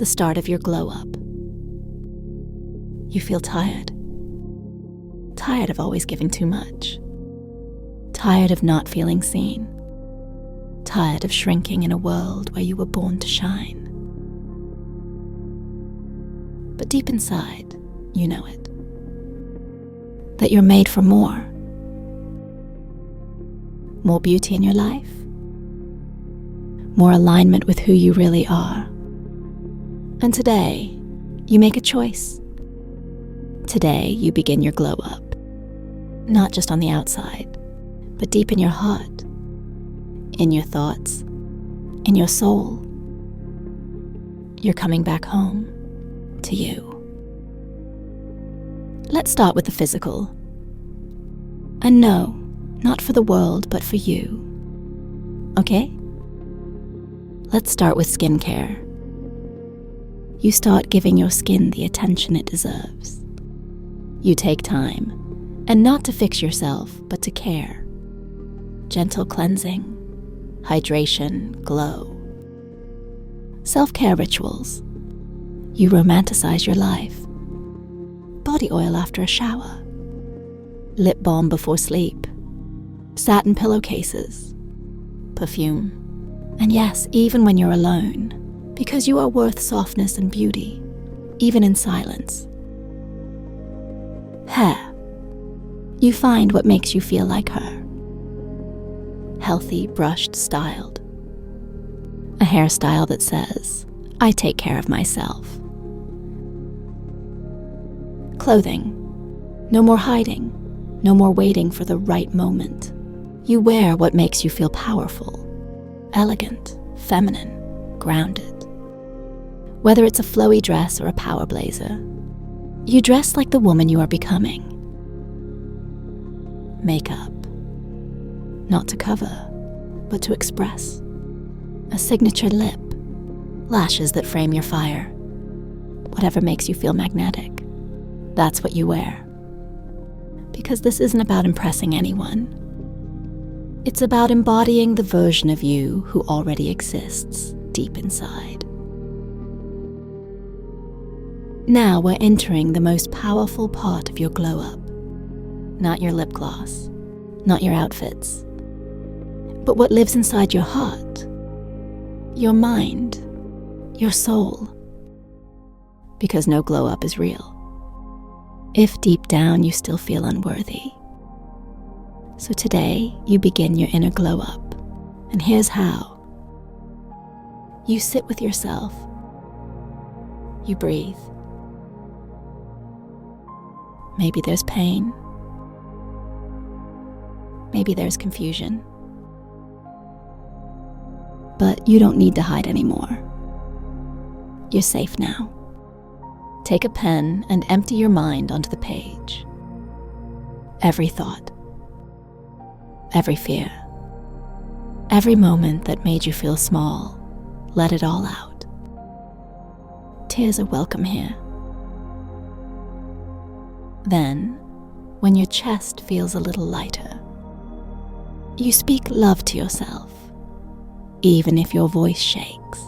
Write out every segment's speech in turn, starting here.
the start of your glow up. You feel tired. Tired of always giving too much. Tired of not feeling seen. Tired of shrinking in a world where you were born to shine. But deep inside, you know it. That you're made for more. More beauty in your life. More alignment with who you really are. And today, you make a choice. Today, you begin your glow up. Not just on the outside, but deep in your heart, in your thoughts, in your soul. You're coming back home to you. Let's start with the physical. And no, not for the world, but for you. Okay? Let's start with skincare. You start giving your skin the attention it deserves. You take time, and not to fix yourself, but to care. Gentle cleansing, hydration, glow. Self-care rituals. You romanticize your life. Body oil after a shower. Lip balm before sleep. Satin pillowcases. Perfume. And yes, even when you're alone, because you are worth softness and beauty, even in silence. Hair. You find what makes you feel like her. Healthy, brushed, styled. A hairstyle that says, I take care of myself. Clothing. No more hiding. No more waiting for the right moment. You wear what makes you feel powerful, elegant, feminine, grounded. Whether it's a flowy dress or a power blazer, you dress like the woman you are becoming. Makeup. Not to cover, but to express. A signature lip. Lashes that frame your fire. Whatever makes you feel magnetic, that's what you wear. Because this isn't about impressing anyone. It's about embodying the version of you who already exists deep inside. Now we're entering the most powerful part of your glow up. Not your lip gloss, not your outfits, but what lives inside your heart, your mind, your soul. Because no glow up is real, if deep down you still feel unworthy. So today you begin your inner glow up, and here's how. You sit with yourself. You breathe. Maybe there's pain. Maybe there's confusion. But you don't need to hide anymore. You're safe now. Take a pen and empty your mind onto the page. Every thought. Every fear. Every moment that made you feel small, let it all out. Tears are welcome here. Then, when your chest feels a little lighter, you speak love to yourself, even if your voice shakes.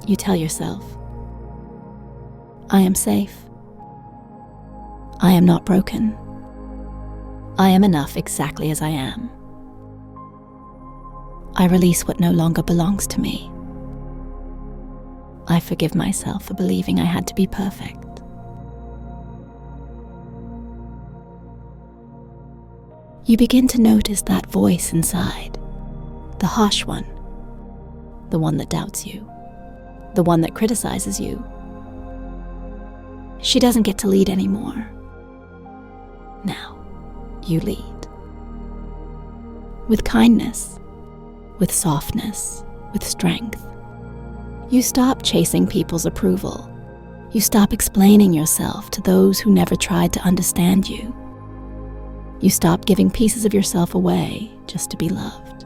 You tell yourself, I am safe. I am not broken. I am enough exactly as I am. I release what no longer belongs to me. I forgive myself for believing I had to be perfect. You begin to notice that voice inside, the harsh one, the one that doubts you, the one that criticizes you. She doesn't get to lead anymore. Now, you lead. With kindness, with softness, with strength. You stop chasing people's approval. You stop explaining yourself to those who never tried to understand you. You stop giving pieces of yourself away just to be loved.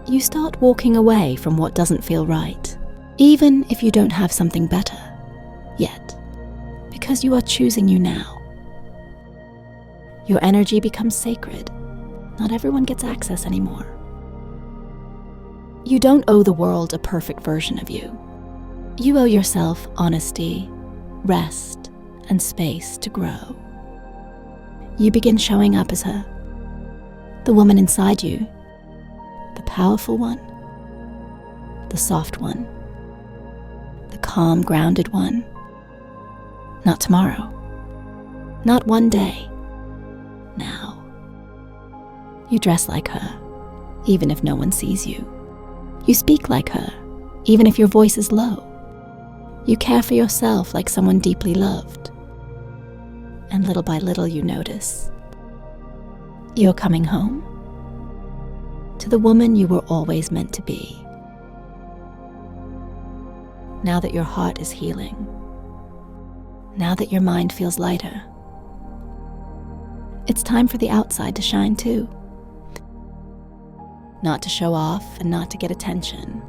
You start walking away from what doesn't feel right, even if you don't have something better yet, because you are choosing you now. Your energy becomes sacred. Not everyone gets access anymore. You don't owe the world a perfect version of you. You owe yourself honesty, rest, and space to grow. You begin showing up as her, the woman inside you, the powerful one, the soft one, the calm, grounded one. Not tomorrow, not one day, now. You dress like her, even if no one sees you. You speak like her, even if your voice is low. You care for yourself like someone deeply loved. And little by little you notice you're coming home to the woman you were always meant to be. Now that your heart is healing, now that your mind feels lighter, it's time for the outside to shine too. Not to show off and not to get attention,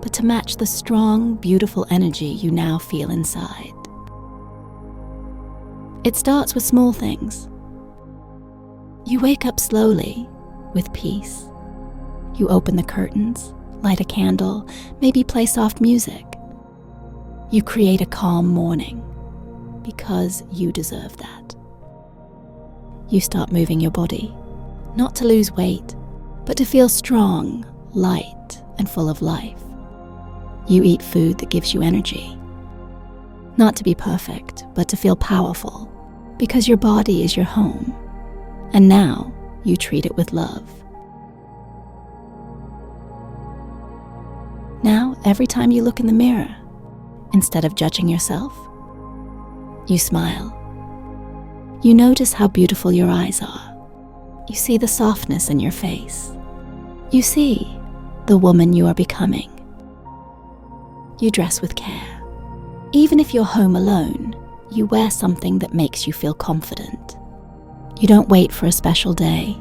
but to match the strong, beautiful energy you now feel inside. It starts with small things. You wake up slowly, with peace. You open the curtains, light a candle, maybe play soft music. You create a calm morning, because you deserve that. You start moving your body, not to lose weight, but to feel strong, light, and full of life. You eat food that gives you energy. Not to be perfect, but to feel powerful, because your body is your home, and now you treat it with love. Now, every time you look in the mirror, instead of judging yourself, you smile. You notice how beautiful your eyes are. You see the softness in your face. You see the woman you are becoming. You dress with care. Even if you're home alone, you wear something that makes you feel confident. You don't wait for a special day.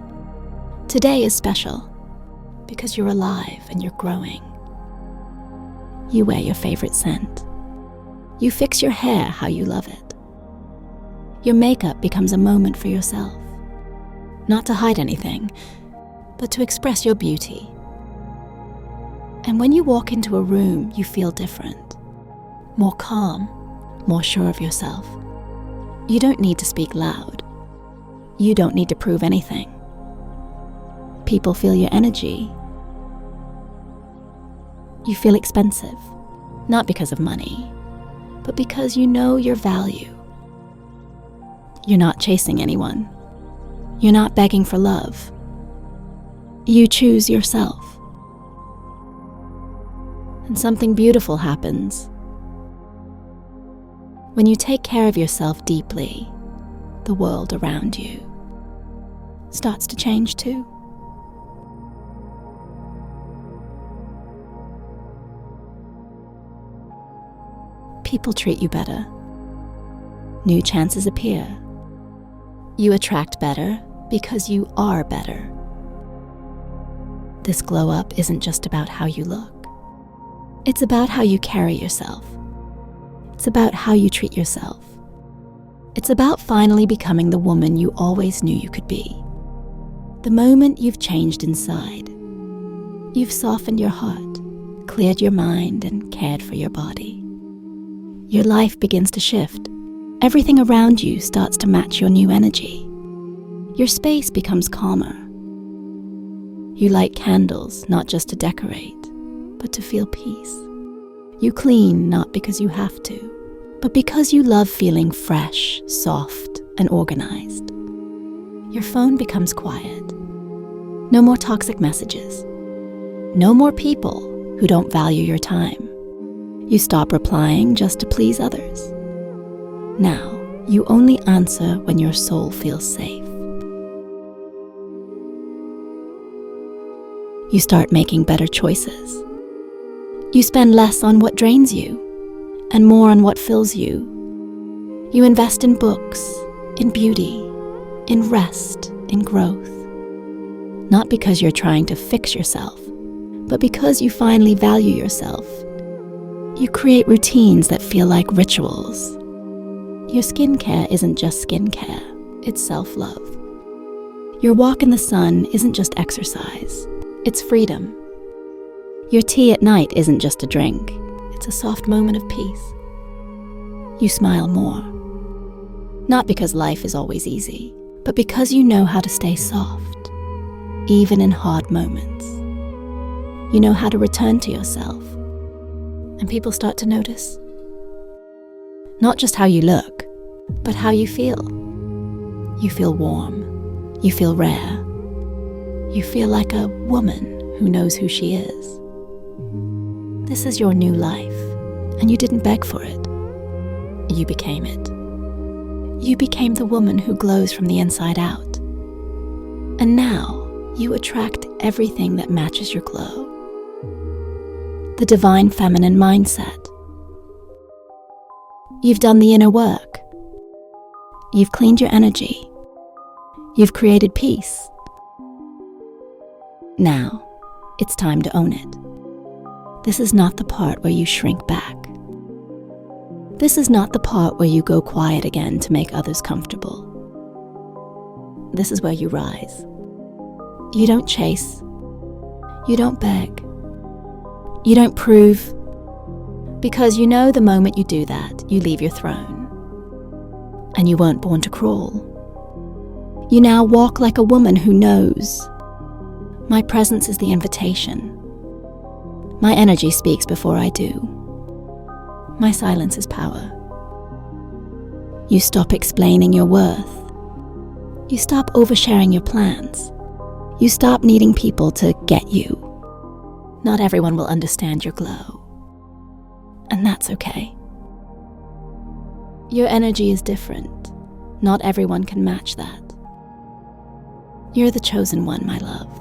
Today is special because you're alive and you're growing. You wear your favorite scent. You fix your hair how you love it. Your makeup becomes a moment for yourself. Not to hide anything, but to express your beauty. And when you walk into a room, you feel different. More calm, more sure of yourself. You don't need to speak loud. You don't need to prove anything. People feel your energy. You feel expensive, not because of money, but because you know your value. You're not chasing anyone. You're not begging for love. You choose yourself. And something beautiful happens. When you take care of yourself deeply, the world around you starts to change too. People treat you better. New chances appear. You attract better because you are better. This glow up isn't just about how you look. It's about how you carry yourself. It's about how you treat yourself. It's about finally becoming the woman you always knew you could be. The moment you've changed inside, you've softened your heart, cleared your mind, and cared for your body. Your life begins to shift. Everything around you starts to match your new energy. Your space becomes calmer. You light candles not just to decorate, but to feel peace. You clean not because you have to, but because you love feeling fresh, soft, and organized. Your phone becomes quiet. No more toxic messages. No more people who don't value your time. You stop replying just to please others. Now, you only answer when your soul feels safe. You start making better choices. You spend less on what drains you and more on what fills you. You invest in books, in beauty, in rest, in growth. Not because you're trying to fix yourself, but because you finally value yourself. You create routines that feel like rituals. Your skincare isn't just skincare, it's self-love. Your walk in the sun isn't just exercise, it's freedom. Your tea at night isn't just a drink. It's a soft moment of peace. You smile more. Not because life is always easy, but because you know how to stay soft, even in hard moments. You know how to return to yourself, and people start to notice. Not just how you look, but how you feel. You feel warm. You feel rare. You feel like a woman who knows who she is. This is your new life, and you didn't beg for it. You became it. You became the woman who glows from the inside out. And now you attract everything that matches your glow. The divine feminine mindset. You've done the inner work. You've cleaned your energy. You've created peace. Now, it's time to own it. This is not the part where you shrink back. This is not the part where you go quiet again to make others comfortable. This is where you rise. You don't chase. You don't beg. You don't prove. Because you know the moment you do that, you leave your throne. And you weren't born to crawl. You now walk like a woman who knows. My presence is the invitation. My energy speaks before I do. My silence is power. You stop explaining your worth. You stop oversharing your plans. You stop needing people to get you. Not everyone will understand your glow. And that's okay. Your energy is different. Not everyone can match that. You're the chosen one, my love.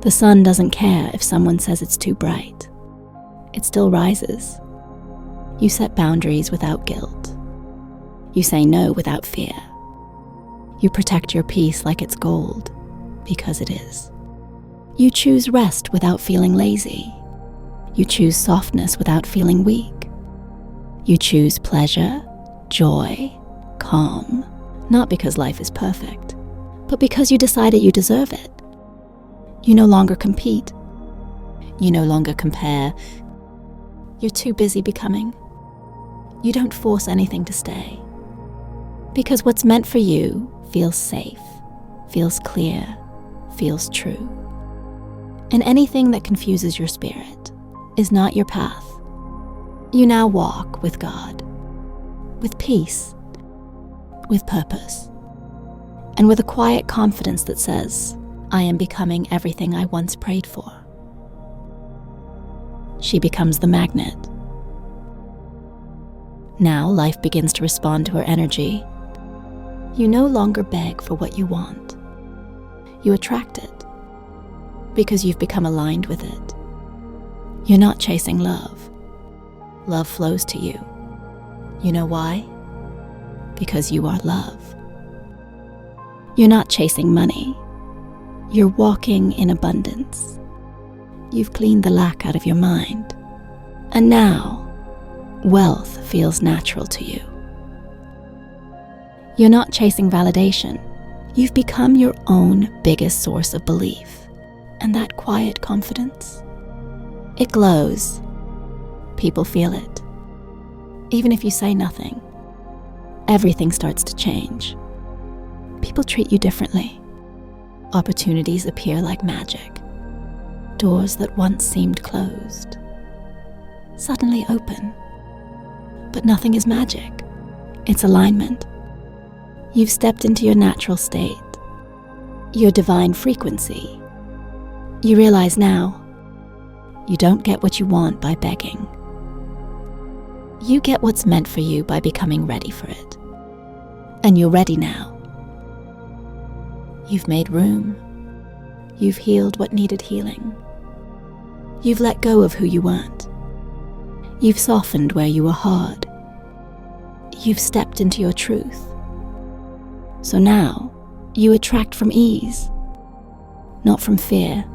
The sun doesn't care if someone says it's too bright. It still rises. You set boundaries without guilt. You say no without fear. You protect your peace like it's gold, because it is. You choose rest without feeling lazy. You choose softness without feeling weak. You choose pleasure, joy, calm, not because life is perfect, but because you decided you deserve it. You no longer compete. You no longer compare. You're too busy becoming. You don't force anything to stay. Because what's meant for you feels safe, feels clear, feels true. And anything that confuses your spirit is not your path. You now walk with God, with peace, with purpose, and with a quiet confidence that says, I am becoming everything I once prayed for. She becomes the magnet. Now life begins to respond to her energy. You no longer beg for what you want. You attract it because you've become aligned with it. You're not chasing love. Love flows to you. You know why? Because you are love. You're not chasing money. You're walking in abundance. You've cleaned the lack out of your mind. And now, wealth feels natural to you. You're not chasing validation. You've become your own biggest source of belief. And that quiet confidence, it glows. People feel it. Even if you say nothing, everything starts to change. People treat you differently. Opportunities appear like magic. Doors that once seemed closed suddenly open. But nothing is magic. It's alignment. You've stepped into your natural state, your divine frequency. You realize now, you don't get what you want by begging. You get what's meant for you by becoming ready for it. And you're ready now. You've made room. You've healed what needed healing. You've let go of who you weren't. You've softened where you were hard. You've stepped into your truth. So now, you attract from ease, not from fear,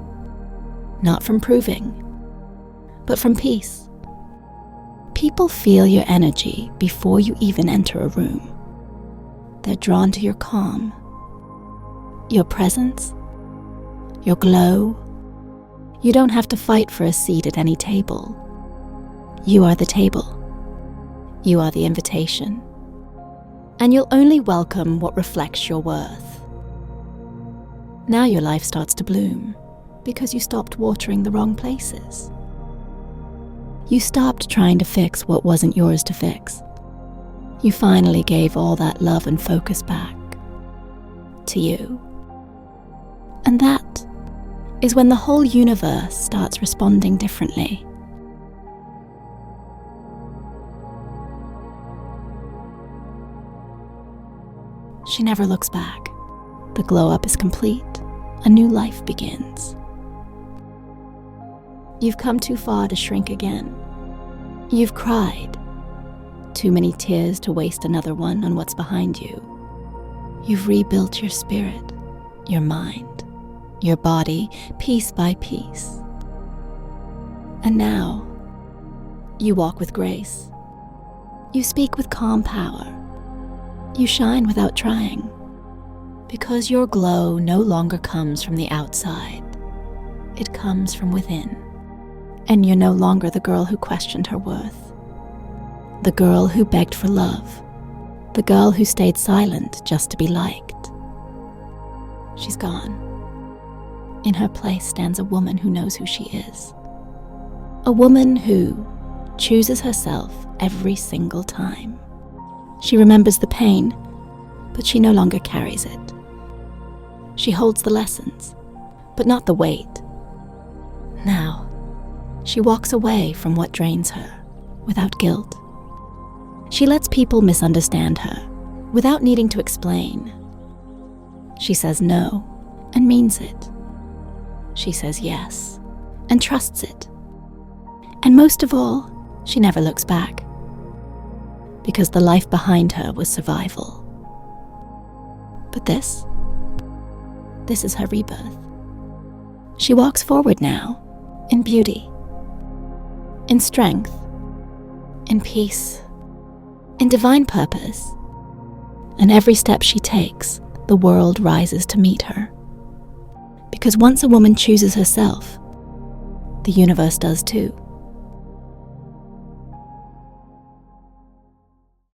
not from proving, but from peace. People feel your energy before you even enter a room. They're drawn to your calm, your presence, your glow. You don't have to fight for a seat at any table. You are the table. You are the invitation. And you'll only welcome what reflects your worth. Now your life starts to bloom because you stopped watering the wrong places. You stopped trying to fix what wasn't yours to fix. You finally gave all that love and focus back to you. And that is when the whole universe starts responding differently. She never looks back. The glow-up is complete. A new life begins. You've come too far to shrink again. You've cried. Too many tears to waste another one on what's behind you. You've rebuilt your spirit, your mind, your body, piece by piece. And now, you walk with grace. You speak with calm power. You shine without trying. Because your glow no longer comes from the outside. It comes from within. And you're no longer the girl who questioned her worth. The girl who begged for love. The girl who stayed silent just to be liked. She's gone. In her place stands a woman who knows who she is. A woman who chooses herself every single time. She remembers the pain, but she no longer carries it. She holds the lessons, but not the weight. Now, she walks away from what drains her, without guilt. She lets people misunderstand her, without needing to explain. She says no, and means it. She says yes, and trusts it. And most of all, she never looks back. Because the life behind her was survival. But this is her rebirth. She walks forward now, in beauty, in strength, in peace, in divine purpose. And every step she takes, the world rises to meet her. Because once a woman chooses herself, the universe does too.